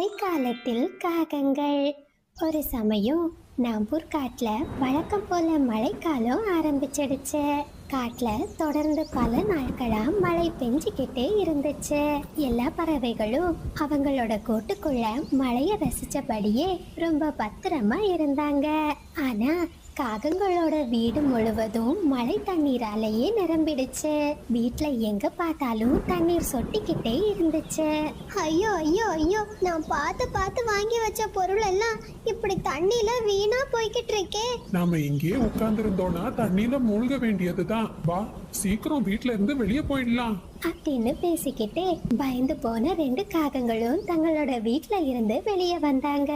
மழைக்காலத்தில் காகங்கள். ஒரு சமயம் நாம்பூர் காட்டுல வழக்கம் போல மழைக்காலம் ஆரம்பிச்சிடுச்சு. காட்டுல தொடர்ந்து பல நாட்களா மழை பெஞ்சுக்கிட்டே இருந்துச்சு. எல்லா பறவைகளும் அவங்களோட கூட்டுக்குள்ள மழைய ரசிச்சபடியே ரொம்ப பத்திரமா இருந்தாங்க. ஆனா காகங்களோட வீடு முழுவதும் மழை தண்ணீராலேயே நிரம்பிடுச்சு. வீட்டுல எங்க பார்த்தாலும் தண்ணீர் சொட்டிக்கிட்டே இருந்துச்சு. ஐயோ ஐயோ ஐயோ, நான் பார்த்து பார்த்து வாங்கி வச்ச பொருள் எல்லாம் இப்படி தண்ணியில வீணா போய்கிட்டு இருக்கே. நாம இங்கேயே உட்கார்ந்து இருந்தோம்னா தண்ணியில மூழ்க வேண்டியதுதான். வா, சீக்கிரம் வீட்ல இருந்து வெளியே போயிடலாம் அப்படின்னு பேசிக்கிட்டே பயந்து போன ரெண்டு காகங்களும் தங்களோட வீட்டுல இருந்து வெளியே வந்தாங்க.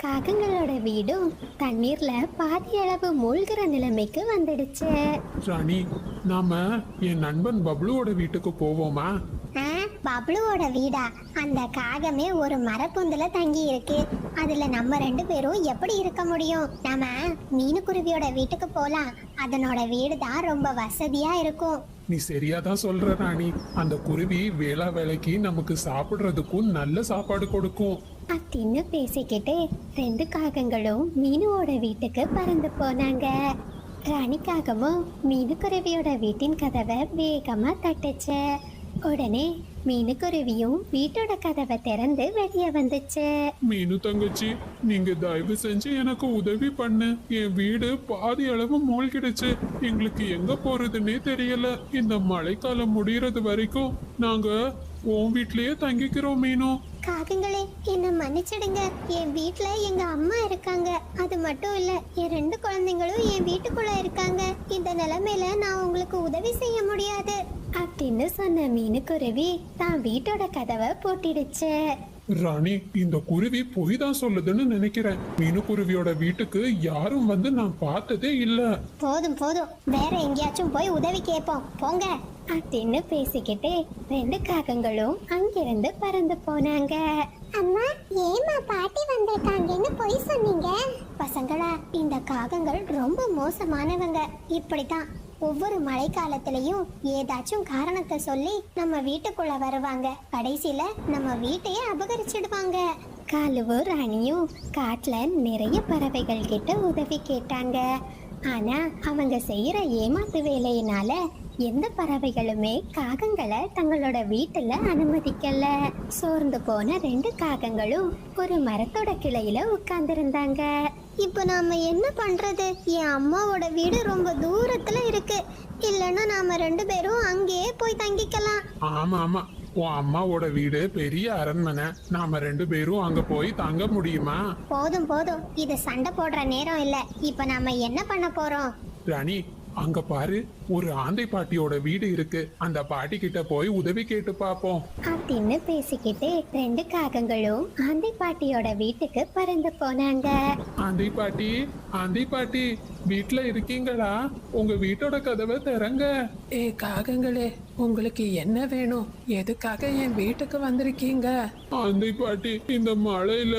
காகங்களோட வீடும் தண்ணீர்ல பாதி அளவு மூழ்கிற நிலைமைக்கு வந்துடுச்சு. ராணி, நாம என் நண்பன் பப்ளுவோட வீட்டுக்கு போவோமா? பப்ளுவோட வீடா? அந்த காகமே ஒரு மரப்பொந்துல தங்கி இருக்கு. அதுல நம்ம ரெண்டு பேரும் எப்படி இருக்க முடியும்? நாம மீனுக்குருவியோட வீட்டுக்கு போலாம். அதனோட வீடு தான் ரொம்ப வசதியா இருக்கும். நீ சரியாதான் சொல்ற ராணி. அந்த குருவி வேளா வேலைக்கு நமக்கு சாப்பிடுறதுக்கும் நல்ல சாப்பாடு கொடுக்கும் அப்படின்னு பேசிக்கிட்டு ரெண்டு காகங்களும் மீனுவோட வீட்டுக்கு பறந்து போனாங்க. ராணிக்காகமும் மீனுக்குருவியோட வீட்டின் கதவை வேகமா தட்டுச்சு. உடனே மீனுக்குருவியும் வீட்டோட கதவை திறந்து வெளியே வந்துச்சு. மீனு தங்கச்சி, நீங்க தயவு செஞ்சு எனக்கு உதவி பண்ணு. என் வீடு பாதி அளவு மூழ்கிடுச்சு. எங்களுக்கு எங்க போறதுன்னே தெரியல. இந்த மழைக்காலம் முடியறது வரைக்கும் நாங்க உன் வீட்லயே தங்கிக்கிறோம் மீனு. காகங்களே, என்ன மன்னிச்சிடுங்க. என் வீட்டுல எங்க அம்மா இருக்காங்க. அது மட்டும் இல்ல, என் ரெண்டு குழந்தைங்களும் என் வீட்டுக்குள்ள இருக்காங்க. இந்த நிலைமையில நான் உங்களுக்கு உதவி செய்ய முடியாது அப்படின்னு சொன்ன மீனுக்குருவி தான் வீட்டோட கதவை பூட்டிடுச்சு. ராணி, இந்த குருவி பொய் தான் சொல்லுதுன்னு நினைக்கிறேன். மீனுக்குருவியோட வீட்டுக்கு யாரும் வந்து நான் பார்த்ததே இல்ல. போதும் போதும், வேற எங்கேயாச்சும் போய் உதவி கேட்போம் போங்க அப்படின்னு பேசிக்கிட்டு ரெண்டு காகங்களும் அங்கிருந்து பறந்து போனாங்க. அம்மா, ஏமா பாட்டி வந்திருக்காங்கன்னு போய் சொன்னீங்க? பசங்களா, இந்த காகங்கள் ரொம்ப மோசமானவங்க. இப்படித்தான் ஒவ்வொரு மழைக்காலத்திலையும் ஏதாச்சும் காரணத்தை சொல்லி நம்ம வீட்டுக்குள்ள வருவாங்க. கடைசியில நம்ம வீட்டையே அபகரிச்சிடுவாங்க. காலுவும் ராணியும் காட்டுல நிறைய பறவைகள் கிட்ட உதவி கேட்டாங்க. ஆனா அவங்க செய்யற ஏமாத்து வேலையினால எந்த பறவைகளுமே காகங்களை தங்களோட வீட்டுல அனுமதிக்கல. சோர்ந்து போன ரெண்டு காகங்களும் ஒரு மரத்தோட கிளையில உட்கார்ந்திருந்தாங்க. இப்ப நாம என்ன பண்றது? என் அம்மாவோட வீடு ரொம்ப தூரத்துல இருக்கு. இல்லைன்னா நாம ரெண்டு பேரும் அங்கேயே போய் தங்கிக்கலாம். ஆமா ஆமா, உன் அம்மாவோட வீடு பெரிய அரண்மனை. நாம ரெண்டு பேரும் அங்க போய் தங்க முடியுமா? போதும் போதும், இது சண்டை போடுற நேரம் இல்ல. இப்ப நாம என்ன பண்ண போறோம்? ராணி, அங்க பாரு, ஒரு ஆந்தை பாட்டியோட வீடு இருக்கு. அந்த பாட்டி கிட்ட போய் உதவி கேட்டு பாப்போம் அப்படின்னு பேசிக்கிட்டு ரெண்டு காகங்களும் ஆந்தை பாட்டியோட வீட்டுக்கு பறந்து போனாங்க. ஆந்தை பாட்டி, ஆந்தை பாட்டி, வீட்டுல இருக்கீங்களா? உங்க வீட்டோட கதவை திறங்க. காகங்களே, உங்களுக்கு என்ன வேணும்? எதுக்காக என் வீட்டுக்கு வந்திருக்கீங்க? ஆந்தை பாட்டி, இந்த மழையில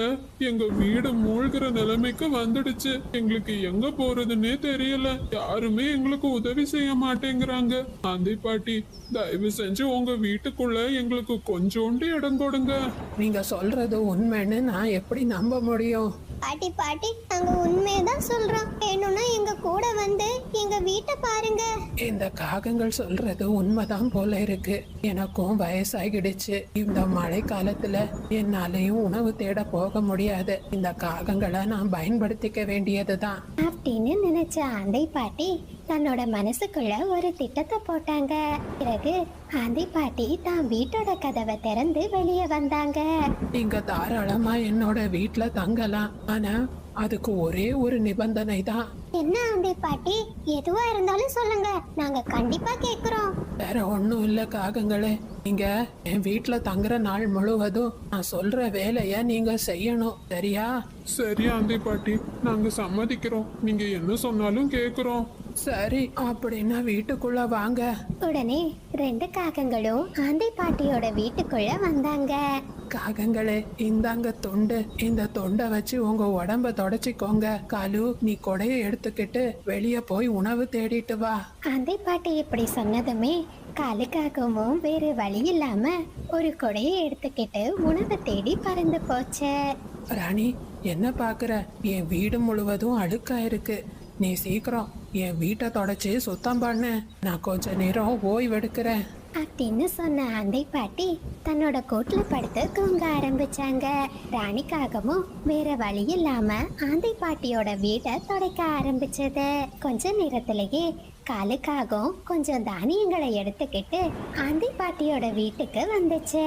எங்க வீடு மூழ்கிற நிலைமைக்கு வந்துடுச்சு. எங்களுக்கு எங்க போறதுன்னே தெரியல. யாருமே எங்களுக்கு உதவி செய்ய மாட்டேங்கிறாங்க. ஆந்தை பாட்டி, தயவு செஞ்சு உங்க வீட்டுக்குள்ள எங்களுக்கு கொஞ்சோண்டு இடம் கொடுங்க. நீங்க சொல்றது உண்மைன்னு நான் எப்படி நம்ப முடியும்? பாட்டி பாட்டி, நாங்க உண்மையதான் சொல்றோம். வேணும்னா எங்க கூட வந்து எங்க வீட்டை பாருங்க. இந்த காகங்கள் சொல்றது உண்மைதான் போல இருக்கு. எனக்கும் வயசாகிடுச்சு. இந்த மழை காலத்துல என்னாலையும் உணவு தேட போக முடியாது. இந்த காகங்களை நான் பயன்படுத்திக்க வேண்டியதுதான் அப்படின்னு நினைச்ச ஆந்தை பாட்டி தன்னோட மனசுக்குள்ள ஒரு திட்டத்தை போட்டாங்க. பிறகு ஆந்தை பாட்டி தான் வீட்டோட கதவை திறந்து வெளியே வந்தாங்க. நீங்க தாராளமா என்னோட வீட்டுல தங்கலாம். ஆனா அதுக்கு ஒரே ஒரு நிபந்தனை தான். என்ன ஆந்தை பாட்டி? எதுவா இருந்தாலும் சொல்லுங்க, நாங்க கண்டிப்பா கேக்குறோம். வேற ஒண்ணும் இல்ல காகங்களே. நீங்க என் வீட்டுல தங்குற நாள் முழுவதும் நான் சொல்ற வேலைய நீங்க செய்யணும், சரியா? சரி ஆந்தை பாட்டி, நாங்க சம்மதிக்கிறோம். நீங்க என்ன சொன்னாலும் கேக்குறோம். சரி, அப்படின்னா வீட்டுக்குள்ள வாங்க. உடனே ரெண்டு காகங்களும் ஆந்தை பாட்டியோட வீட்டுக்குள்ள வந்தாங்க. காகங்களே, இந்தாங்க தொண்டு. இந்த தொண்டை வச்சு உங்க உடம்ப தொடச்சிக்கோங்க. காலு, நீ கொடைய எடுத்துக்கிட்டு வெளியே போய் உணவு தேடிட்டு வா. ஆந்தை பாட்டி இப்படி சொன்னதுமே காலுக்காகவும் வேறு வழி இல்லாம ஒரு கொடையை எடுத்துக்கிட்டு உணவை தேடி பறந்து போச்சு. ராணி, என்ன பாக்குற? என் வீடு முழுவதும் அழுக்கா இருக்கு. நீ சீக்கிரம் என் வீட்டை தொடச்சி சுத்தம் பண்ண. நான் கொஞ்ச நேரம் ஓய்வெடுக்கிறேன் அப்படின்னு சொன்ன ஆந்தை பாட்டி தன்னோட கூட்டுல படுத்து தூங்க ஆரம்பிச்சாங்க. ராணிக்காகவும் வேற வழி இல்லாம ஆந்தை பாட்டியோட வீட்டை துடைக்க ஆரம்பிச்சது. கொஞ்ச நேரத்திலேயே காலுக்காகவும் கொஞ்சம் தானியங்களை எடுத்துக்கிட்டு ஆந்தை பாட்டியோட வீட்டுக்கு வந்துச்சு.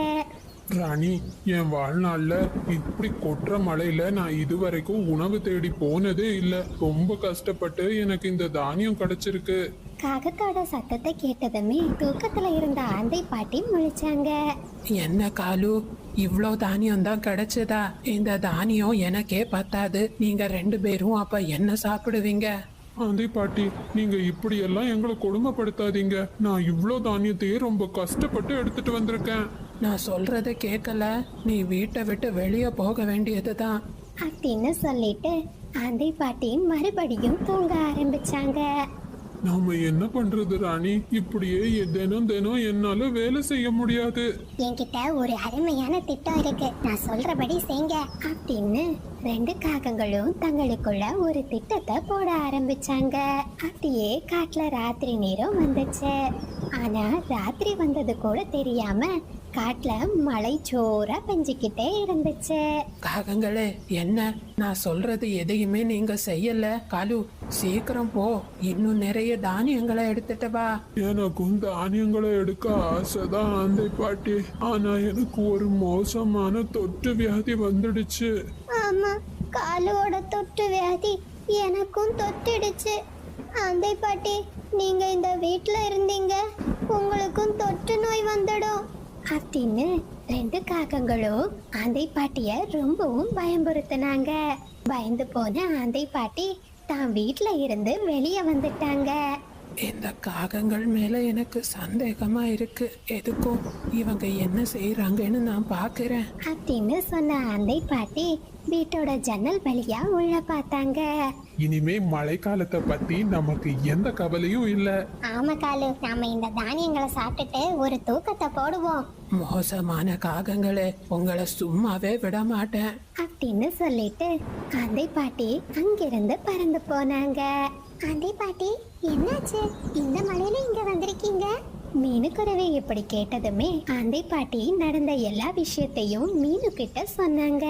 ராணி, என் வாழ்நாள்ல இப்படி கொட்டுற மழையில நான் இதுவரைக்கும் உணவு தேடி போனதே இல்ல. ரொம்ப கஷ்டப்பட்டு எனக்கு இந்த தானியம் கிடைச்சிருக்கு. காகத்தோட சத்தத்தை கேட்டதுமே தூக்கத்துல இருந்த ஆந்தை பாட்டி முழிச்சாங்க. என்ன காலு, இவ்வளோ தானியம் தான் கிடைச்சதா? இந்த தானியம் எனக்கே பத்தாது. நீங்க 2 பேரும் அப்ப என்ன சாப்பிடுவீங்க? ஆந்தை பாட்டி, நீங்க இப்படி எல்லாம் எங்களை கொடுமைப்படுத்தாதீங்க. நான் இவ்ளோ தானியத்தையே ரொம்ப கஷ்டப்பட்டு எடுத்துட்டு வந்திருக்கேன். நான் சொல்றத கேட்கல? நீ வீட்டை விட்டு வெளியே போக வேண்டியதுதான். அப்படின்னு சொல்லிட்டு ஆந்தை பாட்டி மறுபடியும் தூங்க ஆரம்பிச்சாங்க. நாம என்ன பண்றது ராணி? இப்படியே தினம் தினம் என்னால வேலை செய்ய முடியாது. என்கிட்ட ஒரு அருமையான திட்டம் இருக்கு, நான் சொல்றபடி செய்ங்க அப்படின்னு 2 காகங்களும் தங்களுக்குள்ள ஒரு திட்டத்தை போட ஆரம்பிச்சாங்க. அப்படியே காட்டுல ராத்திரி நேரம் வந்துச்சு. ஆனா ராத்திரி வந்தது கூட தெரியாம காட்டுல மழை ஜோரா பெஞ்சுக்கிட்டே இருந்துச்சு. காகங்களே, என்ன நான் சொல்றது எதையுமே நீங்க செய்யல. காலு, சீக்கிரம் போ, இன்னும் நிறைய தானியங்களை எடுத்துட்டு வா. எனக்கும் தானியங்களை எடுக்க ஆசைதான் ஆந்தை பாட்டி. ஆனா எனக்கு ஒரு மோசமான தொற்று வியாதி வந்துடுச்சு. ஆமா, காலோட தொற்று வியாதி எனக்கும் தொட்டுடுச்சு. ஆந்தை பாட்டி, நீங்க இந்த வீட்ல இருந்தீங்க, உங்களுக்கும் தொற்று நோய் வந்துடும் அப்படின்னு 2 காகங்களும் ஆந்தை பாட்டிய ரொம்பவும் பயம்புறுத்தினாங்க. பயந்து போன ஆந்தை பாட்டி தான் வீட்ல இருந்து வெளியே வந்துட்டாங்க. இந்த காகங்கள் மேல எனக்கு சந்தேகமா இருக்கு. எதுக்கும் இவங்க என்ன செய்யறாங்கன்னு நான் பாக்குறேன் அப்படின்னு சொன்ன ஆந்தை பாட்டி வீட்டோட ஜன்னல் வழியா உள்ள பார்த்தாங்க. இனிமே மழைக்காலத்தை பத்தி நமக்கு எந்த கவலையும் இல்ல. ஆமா காலு, நாம இந்த தானியங்களை சாப்பிட்டுட்டு ஒரு தூக்கத்தை போடுவோம். மோசமான காகங்களே, உங்களை சும்மாவே விட மாட்டேன் அப்படின்னு சொல்லிட்டு ஆந்தை பாட்டி அங்கிருந்து பறந்து போனாங்க. ஆந்தை பாட்டி, என்னாச்சு? இந்த மழையில இங்க வந்திருக்கீங்க? மீனுக்குறவை இப்படி கேட்டதுமே ஆந்தை பாட்டி நடந்த எல்லா விஷயத்தையும் மீனு கிட்ட சொன்னாங்க.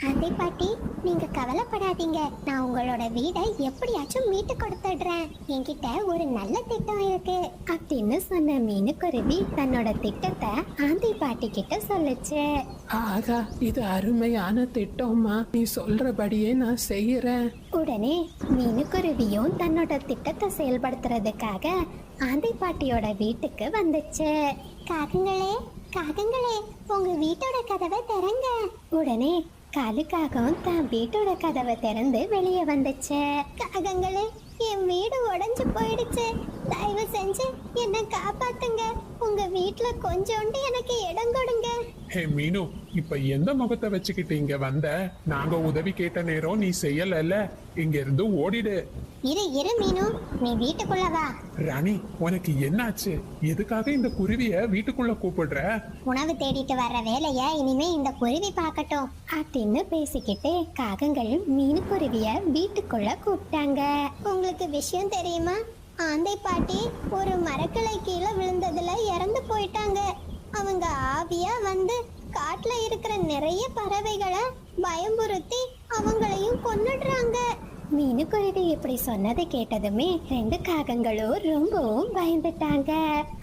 ஆந்தை பாட்டி, நீங்க கவலைப்படாதீங்க, நான் உங்களோட வீடை எப்படியாச்சும் மீட்டு கொடுத்துடுறேன். என்கிட்ட ஒரு நல்ல திட்டம் இருக்கு அப்படின்னு சொன்ன மீனுக்குருவி தன்னோட திட்டத்தை ஆந்தை பாட்டி கிட்ட சொல்லுச்சு. ஆகா, இது அருமையான திட்டம்மா. நீ சொல்றபடியே நான் செய்யறேன். உடனே மீனுக்குருவியும் தன்னோட திட்டத்தை செயல்படுத்துறதுக்காக ஆந்தை பாட்டியோட வீட்டுக்கு வந்துச்சு. காகங்களே, காகங்களே, உங்க வீட்டோட கதவை திறங்க. உடனே காலுக்காகவும் தான் வீட்டோட கதவை திறந்து வெளியே வந்துச்சு. காகங்களே, என் வீடு உடைஞ்சு போயிடுச்சு, தயவு செஞ்சு என்ன காப்பாத்துங்க. உங்க வீட்டுல கொஞ்சோண்டு எனக்கு இடம் கொடுங்க. ஹே மீனு, இப்ப எந்த முகத்தை வச்சுக்கிட்டு இங்க வந்த? நாங்க உதவி கேட்ட நேரம் நீ செய்யல. இங்க இருந்து ஓடிடு. இரு மீனு, நீ வீட்டுக்குள்ள வா. ராணி, உனக்கு என்னாச்சு? எதுக்காக இந்த குருவிய வீட்டுக்குள்ள கூப்பிடுற? உணவு தேடிட்டு வர்ற வேலைய இனிமே இந்த குருவி பார்க்கட்டும் அப்படின்னு பேசிக்கிட்டே காகங்கள் மீனுக்குருவிய வீட்டுக்குள்ள கூப்பிட்டாங்க. உங்களுக்கு விஷயம் தெரியுமா? ஆந்தை பாட்டி ஒரு மரக்கிளை கீழே விழுந்ததுல இறந்து போயிட்டாங்க. அவங்க ஆவியா வந்து காட்டுல இருக்கிற நிறைய பறவைகளை பயம்புறுத்தி அவங்களையும் கொன்னுடுறாங்க. மீனுக்குருவி இப்படி சொன்னதை கேட்டதுமே 2 காகங்களும் ரொம்பவும் பயந்துட்டாங்க.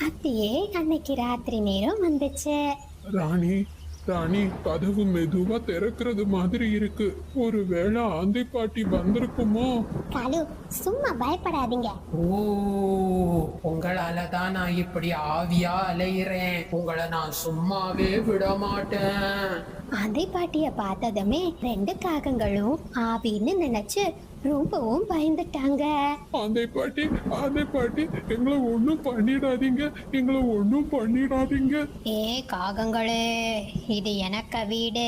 அப்படியே அன்னைக்கு ராத்திரி நேரம் வந்துச்சு. ராணி, ராணி, கதவு மெதுவா திறக்கிறது மாதிரி இருக்கு. ஒருவேளை ஆந்தை பாட்டி வந்திருக்குமோ? காலு, சும்மா பயப்படாதீங்க. ஓ, உங்களால தான் நான் இப்படி ஆவியா அலையிறேன். உங்களை நான் சும்மாவே விட மாட்டேன். ஆந்தை பாட்டிய பார்த்ததுமே 2 காகங்களும் ஆவின்னு நினைச்சு ரொம்பவும் பயந்துட்டாங்க. ஆந்தை பாட்டி, ஆந்தை பாட்டி, எங்களை ஒண்ணும் பண்ணிடாதீங்க, எங்களை ஒண்ணும் பண்ணிடாதீங்க. ஏ காகங்களே, இது எனக்கு வீடு,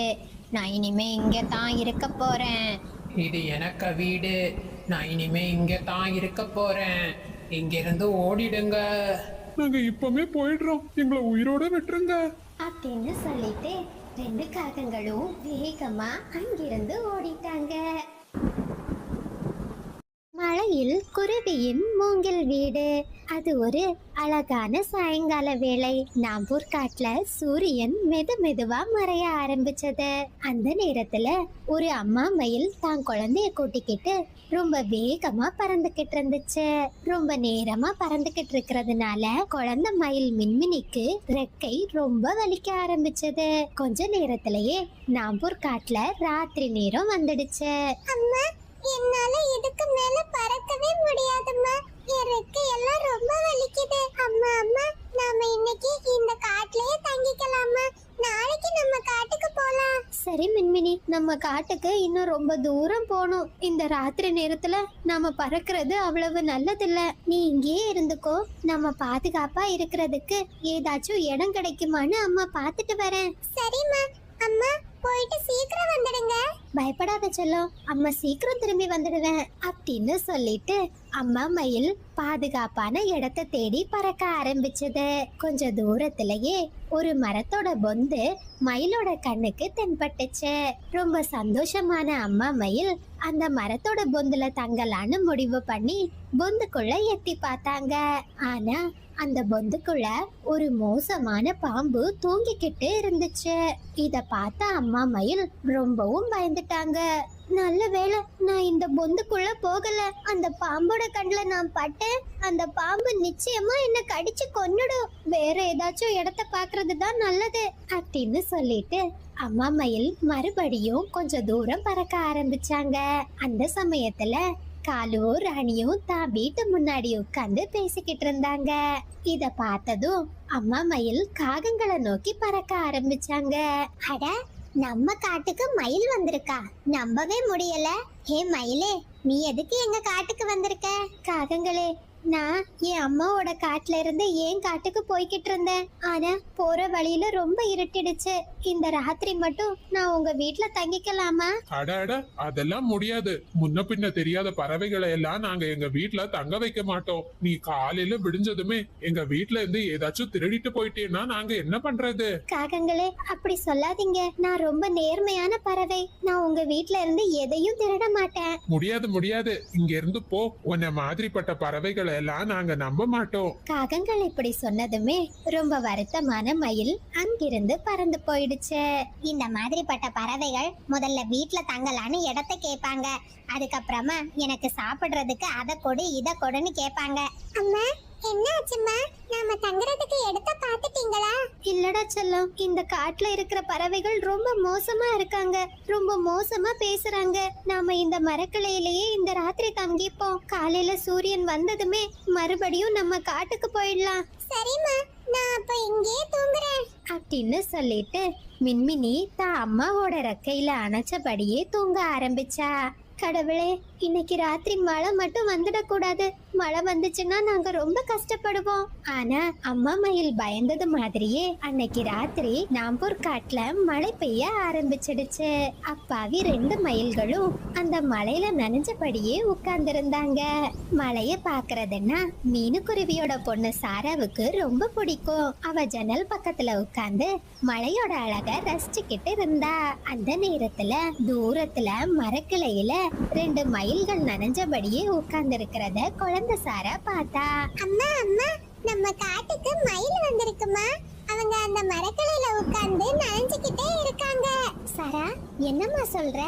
நான் இனிமே இங்க தான் இருக்க போறேன். இது எனக்கு வீடு, நான் இனிமே இங்க தான் இருக்க போறேன். இங்கிருந்து ஓடிடுங்க. நாங்க இப்பமே போயிடுறோம், எங்களை உயிரோட விட்டுருங்க. அப்படின்னு சொல்லிட்டு ரெண்டு காகங்களும் வேகமா அங்கிருந்து ஓடிட்டாங்க. மழையில் குருவியின் மூங்கில் வீடு. அது ஒரு அழகான சாயங்கால வேளை. நாம்பூர் காட்டுல சூரியன் மெதுவா மறைய ஆரம்பிச்சது. அந்த நேரத்துல ஒரு அம்மா மயில் தான் குழந்தைய கூட்டிக்கிட்டு ரொம்ப வேகமா பறந்துகிட்டு இருந்துச்சு. ரொம்ப நேரமா பறந்துகிட்டு இருக்கிறதுனால குழந்தை மயில் மின்மினிக்கு ரெக்கை ரொம்ப வலிக்க ஆரம்பிச்சது. கொஞ்ச நேரத்திலேயே நாம்பூர் காட்டுல ராத்திரி நேரம் வந்துடுச்சு. அம்மா, என்னால இதுக்கு மேல பறக்கவே முடியாதும்மா. என் ரெக்கை எல்லாம் ரொம்ப வலிக்குது. அம்மா அம்மா, நாம இன்னைக்கு இந்த காட்டுலயே தங்கிக்கலாமா? நாளைக்கு நம்ம காட்டுக்கு போலாம். சரி மின்மினி, நம்ம காட்டுக்கு இன்னும் ரொம்ப தூரம் போகணும். இந்த ராத்திரி நேரத்துல நாம பறக்கிறது அவ்வளவு நல்லதில்ல. நீ இங்கேயே இருந்துக்கோ. நம்ம பாதுகாப்பா இருக்கிறதுக்கு ஏதாச்சும் இடம் கிடைக்குமான்னு அம்மா பார்த்துட்டு வரேன். சரிம்மா. அம்மா, போயிட்டு சீக்கிரம் வந்துடுங்க. பயப்படாத செல்லம், அம்மா சீக்கிரம் திரும்பி வந்துடுவேன் அப்படின்னு சொல்லிட்டு அம்மா மயில் பாதுகாப்பான இடத்தை தேடி பறக்க ஆரம்பிச்சது. கொஞ்ச தூரத்திலேயே ஒரு மரத்தோட பொந்து மயிலோட கண்ணுக்கு தென்பட்டுச்சு. ரொம்ப சந்தோஷமான அம்மா மயில் அந்த மரத்தோட பொந்துல தங்கலான்னு முடிவு பண்ணி பொந்துக்குள்ள எட்டி பார்த்தாங்க. ஆனா அந்த பொந்துக்குள்ள ஒரு மோசமான பாம்பு தூங்கிக்கிட்டு இருந்துச்சு. இத பார்த்த அம்மா மயில் ரொம்பவும் பயந்துட்டாங்க. நல்ல வேளை நான் இந்த பொந்துக்குள்ள போகல. அந்த பாம்போட கண்ணுல நான் பட்டேன். அந்த பாம்பு நிச்சயமா என்ன கடிச்சு கொன்னுடும். வேற ஏதாச்சும் இடத்த பாக்குறது தான் நல்லது அப்படின்னு சொல்லிட்டு அம்மா மயில் மறுபடியும் கொஞ்ச தூரம் பறக்க ஆரம்பிச்சாங்க. அந்த சமயத்துல காலுவும் ராணியும் தான் வீட்டு முன்னாடி உட்கார்ந்து பேசிக்கிட்டு இருந்தாங்க. இத பார்த்ததும் அம்மா மயில் காகங்களை நோக்கி பறக்க ஆரம்பிச்சாங்க. அட, நம்ம காட்டுக்கு மயில் வந்திருக்கா? நம்பவே முடியல. ஹே மயிலே, நீ எதுக்கு எங்க காட்டுக்கு வந்திருக்க? காகங்களே, நான் என் அம்மாவோட காட்டுல இருந்து என் காட்டுக்கு போய்கிட்டு இருந்தேன். ஆனா போற வழியில ரொம்ப இருட்டிடுச்சு. இந்த ராத்திரி மட்டும் நான் உங்க வீட்டுல தங்கிக்கலாமா? அட அட, அதெல்லாம் முடியாது. முன்ன பின்ன தெரியாத பறவைகளை எல்லாம் நாங்க எங்க வீட்டுல தங்க வைக்க மாட்டோம். நீ காலையில விடிஞ்சதுமே எங்க வீட்டுல இருந்து ஏதாச்சும் திருடிட்டு போயிட்டேன்னா நாங்க என்ன பண்றது? காகங்களே, அப்படி சொல்லாதீங்க. நான் ரொம்ப நேர்மையான பறவை. நான் உங்க வீட்டுல இருந்து எதையும் திருட மாட்டேன். முடியாது முடியாது, இங்க இருந்து போ. உன்ன மாதிரிப்பட்ட பறவைகளை எல்லாம் நாங்க நம்ப மாட்டோம். காகங்கள் இப்படி சொன்னதுமே ரொம்ப வருத்தமான மயில் அங்கிருந்து பறந்து போயிடுச்சு. இந்த மாதிரிப்பட்ட பறவைகள் முதல்ல வீட்டுல தங்கலான்னு இடத்தை கேட்பாங்க. அதுக்கப்புறமா எனக்கு சாப்பிடுறதுக்கு அதை கொடு இதை கொடுன்னு கேட்பாங்க. அம்மா, என்ன ஆச்சும்மா? நாம தங்குறதுக்கு இடத்த பாத்துட்டீங்களா? இல்லடா செல்லம், இந்த காட்டுல இருக்கிற பறவைகள் ரொம்ப மோசமா இருக்காங்க. ரொம்ப மோசமா பேசுறாங்க. நாம இந்த மரக்கிளையிலேயே இந்த ராத்திரி தங்கிப்போம். காலையில சூரியன் வந்ததுமே மறுபடியும் நம்ம காட்டுக்கு போயிடலாம். சரிம்மா, நான் அப்ப இங்கே தூங்குறேன் அப்படின்னு சொல்லிட்டு மின்மினி தான் அம்மாவோட ரெக்கையில அணைச்சபடியே தூங்க ஆரம்பிச்சா. கடவுளே, இன்னைக்கு ராத்திரி மழை மட்டும் வந்துடக்கூடாது. மழை வந்துச்சுன்னா நாங்க ரொம்ப கஷ்டப்படுவோம். ஆனா அம்மா மயில் பயந்தது மாதிரியே அன்னைக்கு ராத்திரி நாம்பூர் காட்டுல மழை பெய்ய ஆரம்பிச்சிடுச்சு. அப்பாவி ரெண்டு மயில்களும் அந்த மழையில நனைஞ்சபடியே உட்கார்ந்து இருந்தாங்க. மழைய பாக்குறதுன்னா மீனுக்குருவியோட பொண்ணு சாராவுக்கு ரொம்ப பிடிக்கும். அவ ஜன்னல் பக்கத்துல உட்கார்ந்து மழையோட அழக ரசிச்சுக்கிட்டு இருந்தா. அந்த நேரத்துல தூரத்துல மரக்கிளையில ரெண்டு மயில்கள் நனைஞ்சபடியே உட்கார்ந்து இருக்கிறத குழந்தை சாரா பார்த்தா. அம்மா அம்மா, நம்ம காட்டுக்கு மயில் வந்திருக்குமா? அவங்க அந்த மரக்கிளையில உட்கார்ந்து நனைஞ்சுக்கிட்டே இருக்காங்க. சாரா, என்னம்மா சொல்ற?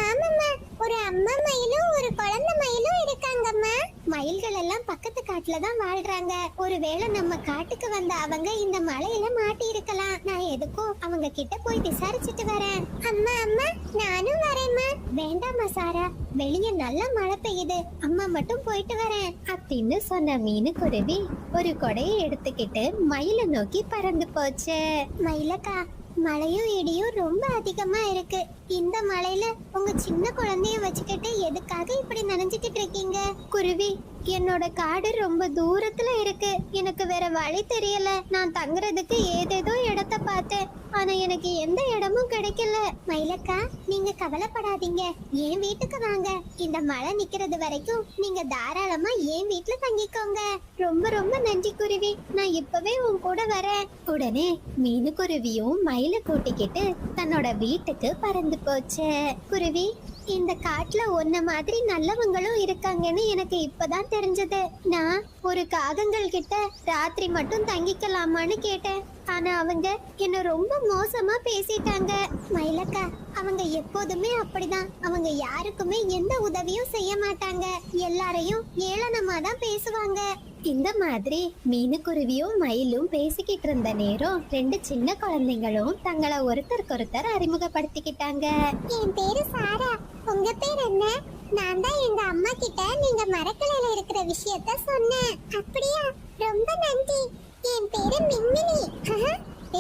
ஆமாம்மா, ஒரு அம்மா மயிலும் ஒரு குழந்தை மயிலும் இருக்காங்கம்மா. மயில்கள் எல்லாம் பக்கத்து காட்டுல தான் வாழ்றாங்க. ஒருவேளை நம்ம காட்டுக்கு வந்த அவங்க இந்த மலையில மாட்டி இருக்கலாம். நான் எதுக்கும் அவங்க கிட்ட போய் விசாரிச்சுட்டு வரேன். அம்மா அம்மா, நானும் வரேம்மா. வேண்டாமா சாரா, வெளியே நல்லா மழை பெய்யுது. அம்மா மட்டும் போயிட்டு வரேன் அப்படின்னு சொன்ன மீனுக்குருவி ஒரு கொடையை எடுத்துக்கிட்டு மயிலை நோக்கி பறந்து போச்சு. மயிலக்கா, மழையும் இடியும் ரொம்ப அதிகமா இருக்கு. இந்த மழையில உங்க சின்ன குழந்தைய வச்சுக்கிட்டு எதுக்காக இப்படி நனைஞ்சுக்கிட்டு இருக்கீங்க? குருவி, என்னோட காடு ரொம்ப தூரத்துல இருக்கு. எனக்கு வேற வழி தெரியல. நான் தங்குறதுக்கு ஏதேதோ இடத்த பார்த்தேன். ஆனா எனக்கு எந்த இடமும் கிடைக்கல. மயிலக்கா, நீங்க கவலைப்படாதீங்க. என் வீட்டுக்கு வாங்க. இந்த மழை நிக்கிறது வரைக்கும் நீங்க தாராளமா என் வீட்டுல தங்கிக்கோங்க. ரொம்ப ரொம்ப நன்றி குருவி. நான் இப்பவே உன் கூட வரேன். உடனே மீனுக்குருவியும் மயில கூட்டிக்கிட்டு தன்னோட வீட்டுக்கு பறந்து போச்சு. குருவி, இந்த காட்டுல ஒன்ன மாதிரி நல்லவங்களும் இருக்காங்கன்னு எனக்கு இப்பதான் தெரிஞ்சது. நான் ஒரு காகங்கள் கிட்ட ராத்திரி மட்டும் தங்கிக்கலாமான்னு கேட்டேன். ஆனா அவங்க என்ன ரொம்ப மோசமா பேசிட்டாங்க. மயிலக்கா, அவங்க எப்போதுமே அப்படிதான். அவங்க யாருக்குமே எந்த உதவியும் செய்ய மாட்டாங்க. எல்லாரையும் ஏளனமா தான் பேசுவாங்க. இந்த மாதிரி மீனுக்குருவியும் மயிலும் பேசிக்கிட்டு இருந்த நேரம் 2 சின்ன குழந்தைங்களும் தங்களை ஒருத்தருக்கொருத்தர் அறிமுகப்படுத்திக்கிட்டாங்க. என் பேரு சாரா. உங்க பேர் என்ன? நான் தான் எங்க அம்மா கிட்ட நீங்க மரக்கிளையில இருக்கிற விஷயத்த சொன்னேன். அப்படியா? ரொம்ப நன்றி. என் பேரு மின்மினி.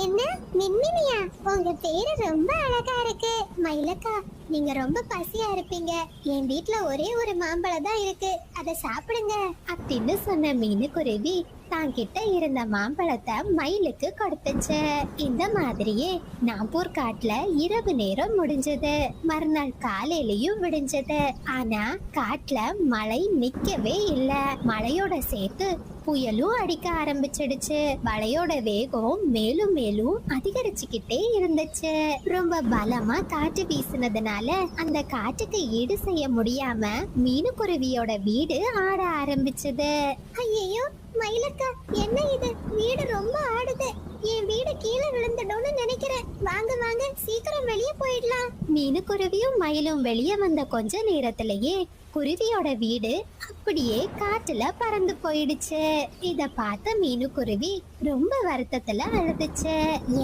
என்ன மின்மினியா? உங்க பேரு ரொம்ப அழகா இருக்கு. மயிலக்கா, நீங்க ரொம்ப பசியா இருப்பீங்க. என் வீட்ல ஒரே ஒரு மாம்பழம் தான் இருக்கு, அதை சாப்பிடுங்க அப்படின்னு சொன்ன மீனுக்குருவி தான் கிட்ட இருந்த மாம்பழத்தை மயிலுக்கு கொடுத்துச்சு. இந்த மாதிரியே நாம்பூர் காட்டுல இரவு நேரம் முடிஞ்சது. மறுநாள் காலையிலயும் விடிஞ்சது. ஆனா காட்டுல மழை நிக்கவே இல்ல. மழையோட சேர்த்து புயலும் அடிக்க ஆரம்பிச்சிடுச்சு. மழையோட வேகம் மேலும் மேலும் அதிகரிச்சுக்கிட்டே இருந்துச்சு. ரொம்ப பலமா காற்று வீசினதுனால அந்த காற்றுக்கு ஈடு செய்ய முடியாம மீனுக்குருவியோட வீடு ஆட ஆரம்பிச்சது. ஐயோ மயிலக்கா, என்ன இது? வீடு ரொம்ப ஆடுது. என் வீடு கீழே விழுந்துடும்னு நினைக்கிறேன். வாங்க வாங்க, சீக்கிரம் வெளியே போயிடலாம். மீனுக்குருவியும் மயிலும் வெளியே வந்த கொஞ்ச நேரத்திலேயே குருவியோட வீடு அப்படியே காட்டுல பறந்து போயிடுச்சு. இத பார்த்த மீனுக்குருவி ரொம்ப வருத்தத்துல அழுதுச்சு.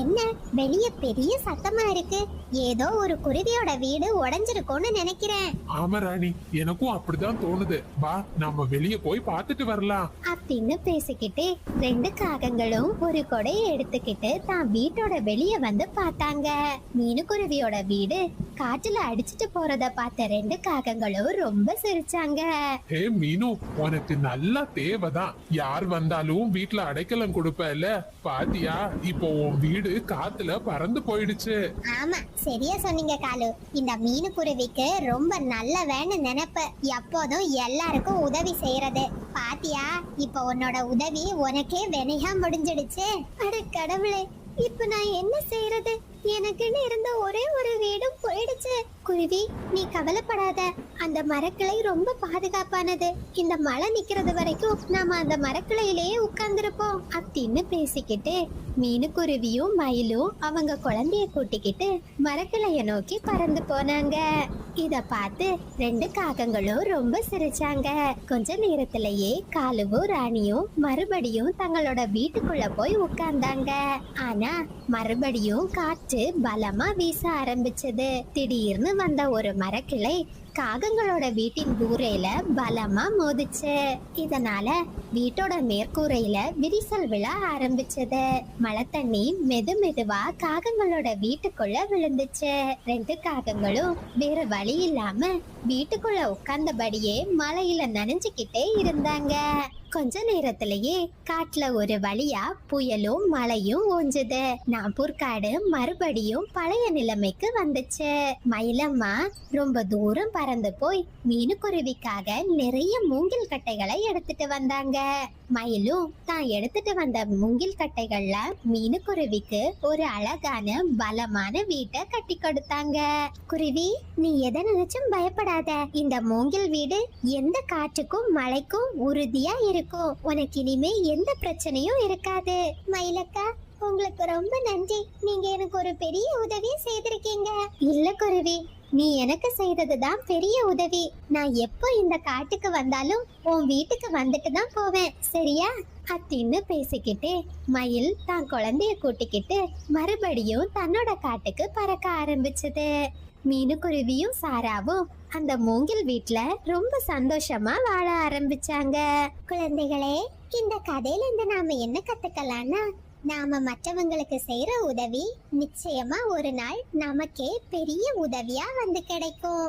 என்ன வெளிய பெரிய சத்தமா இருக்கு? ஏதோ ஒரு குருவியோட வீடு உடைஞ்சிருக்கும்னு நினைக்கிறேன். ஆமா ராணி, எனக்கும் அப்படிதான் தோணுது. வா, நம்ம வெளியே போய் பார்த்துட்டு வரலாம் அப்படின்னு பேசிக்கிட்டே 2 காகங்களும் ஒரு கொடையை எடுத்துக்கிட்டு தான் வீட்டோட வெளியே வந்து பார்த்தாங்க. மீனுக்குருவியோட வீடு காட்டுல அடிச்சிட்டு போறத பார்த்த 2 காகங்களும் ரொம்ப சிரிச்சாங்க. ஹே மீனு, உனக்கு நல்லா தேவைதான். யார் வந்தாலும் வீட்டுல அடைக்கலம் கொடுப்பல. பாத்தியா, இப்போ உன் வீடு காத்துல பறந்து போயிடுச்சு. ஆமா, சரியா சொன்னீங்க காலு. இந்த மீனுக்குருவிக்கு ரொம்ப நல்லவேன்னு நினைப்பு. எப்போதும் எல்லாருக்கும் உதவி செய்யறது. பாத்தியா, இப்போ உன்னோட உதவி உனக்கே வினையா முடிஞ்சிடுச்சு. அட கடவுளே, இப்ப நான் என்ன செய்யறது? எனக்குன்னு இருந்த ஒரே ஒரு வீடும் போயிடுச்சு. குருவி, நீ கவலைப்படாத. அந்த மரக்கிளை ரொம்ப பாதுகாப்பானது. இந்த மழை நிக்கிறது வரைக்கும் நாம அந்த மரக்கிளையிலேயே உட்கார்ந்துருப்போம் அப்படின்னு பேசிக்கிட்டு மீனுக்குருவியும் மயிலும் அவங்க குழந்தைய கூட்டிக்கிட்டு மரக்கிளைய நோக்கி பறந்து போனாங்க. இத பார்த்து 2 காகங்களும் ரொம்ப சிரிச்சாங்க. கொஞ்ச நேரத்திலேயே காலுவும் ராணியும் மறுபடியும் தங்களோட வீட்டுக்குள்ள போய் உட்கார்ந்தாங்க. ஆனா மறுபடியும் காற்று பலமா வீச ஆரம்பிச்சது. திடீர்னு வந்த ஒரு மரக்கிளை காகங்களோட வீட்டின் கூரையில பலமா மோதிச்சு. இதனால வீட்டோட மேற்கூரையில விரிசல் விழ ஆரம்பிச்சது. மழை தண்ணி மெது மெதுவா காகங்களோட வீட்டுக்குள்ள விழுந்துச்சு. 2 காகங்களும் வேற வழி இல்லாம வீட்டுக்குள்ள உட்கார்ந்தபடியே மழையில நனைஞ்சுக்கிட்டே இருந்தாங்க. கொஞ்ச நேரத்திலேயே காட்டுல ஒரு வழியா புயலும் மழையும் ஓஞ்சது. நாம்பூர் காடு மறுபடியும் பழைய நிலைமைக்கு வந்துச்சு. மயிலம்மா ரொம்ப தூரம் பறந்து போய் மீனுக்குருவிக்காக நிறைய மூங்கில் கட்டைகளை எடுத்துட்டு வந்தாங்க. மயிலும் தான் எடுத்துட்டு வந்த மூங்கில் கட்டைகள்ல மீனுக்குருவிக்கு ஒரு அழகான பலமான வீட்டை கட்டி கொடுத்தாங்க. குருவி, நீ எதை நினைச்சும் பயப்படாத. இந்த மூங்கில் வீடு எந்த காற்றுக்கும் மழைக்கும் உறுதியா இருக்கும். உனக்கு இனிமே எந்த பிரச்சனையும் இருக்காது. மயிலக்கா, உங்களுக்கு ரொம்ப நன்றி. நீங்க எனக்கு ஒரு பெரிய உதவி செய்திருக்கீங்க. இல்ல குருவி, நீ எனக்கு செய்ததுதான் பெரிய உதவி. நான் எப்போ இந்த காட்டுக்கு வந்தாலும் உன் வீட்டுக்கு வந்துட்டு தான் போவேன், சரியா அப்படின்னு பேசிக்கிட்டே மயில் தான் குழந்தைய கூட்டிக்கிட்டு மறுபடியும் தன்னோட காட்டுக்கு பறக்க ஆரம்பிச்சது. மீனுக்குருவியும் சாராவும் அந்த மூங்கில் வீட்ல ரொம்ப சந்தோஷமா வாழ ஆரம்பிச்சாங்க. குழந்தைகளே, இந்த கதையில இருந்து நாம என்ன கத்துக்கலாம்னா, நாம மற்றவங்களுக்கு செய்யற உதவி நிச்சயமா ஒரு நாள் நமக்கே பெரிய உதவியா வந்து கிடைக்கும்.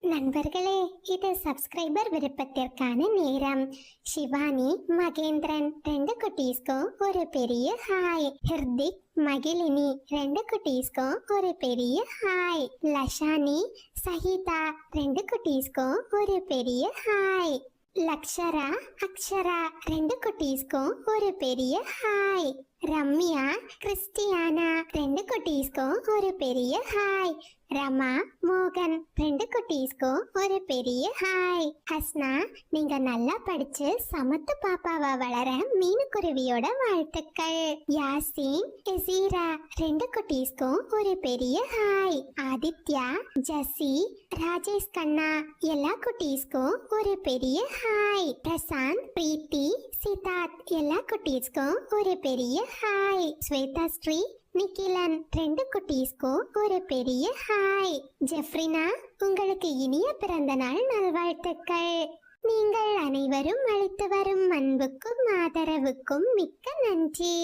நண்பர்களே, இது சப்ஸ்கிரைபர் விருப்பத்திற்கான நேரம். சிவானி மகேந்திரன் 2 குட்டீஸ்க்கும் ஒரு பெரிய ஹாய். ஹிர்திக் மகிழினி 2 குட்டீஸ்க்கும் ஒரு பெரிய ஹாய். லஷானி சஹிதா 2 குட்டீஸ்க்கும் ஒரு பெரிய ஹாய். லக்ஷரா அக்ஷரா 2 குட்டீஸ்க்கும் ஒரு பெரிய ஹாய். ரம்யா கிறிஸ்டியானா 2 குட்டீஸ்க்கும் ஒரு பெரிய ஹாய். ரமா மோகன் 2 குட்டீஸ்க்கும் ஒரு பெரிய ஹாய். ஹஸ்னா, நீங்க நல்லா படிச்சு சமத்து பாப்பாவா வளர மீனுக்குருவியோட வாழ்த்துக்கள். யாசின் எசீரா 2 குட்டீஸ்க்கும் ஒரு பெரிய ஹாய். ஆதித்யா ஜசி ராஜேஷ் கண்ணா எல்லா குட்டீஸ்க்கும் ஒரு பெரிய ஹாய். பிரசாந்த் பிரீத்தி சித்தார்த் எல்லா குட்டீஸ்க்கும் ஒரு பெரிய ஹாய். ஸ்வேதா ஸ்ரீ நிக்கிலன் 2 குட்டீஸ்க்கும் ஒரு பெரிய ஹாய். ஜெஃப்ரினா, உங்களுக்கு இனிய பிறந்த நாள் நல்வாழ்த்துக்கள். நீங்கள் அனைவரும் அளித்து வரும் அன்புக்கும் ஆதரவுக்கும் மிக்க நன்றி.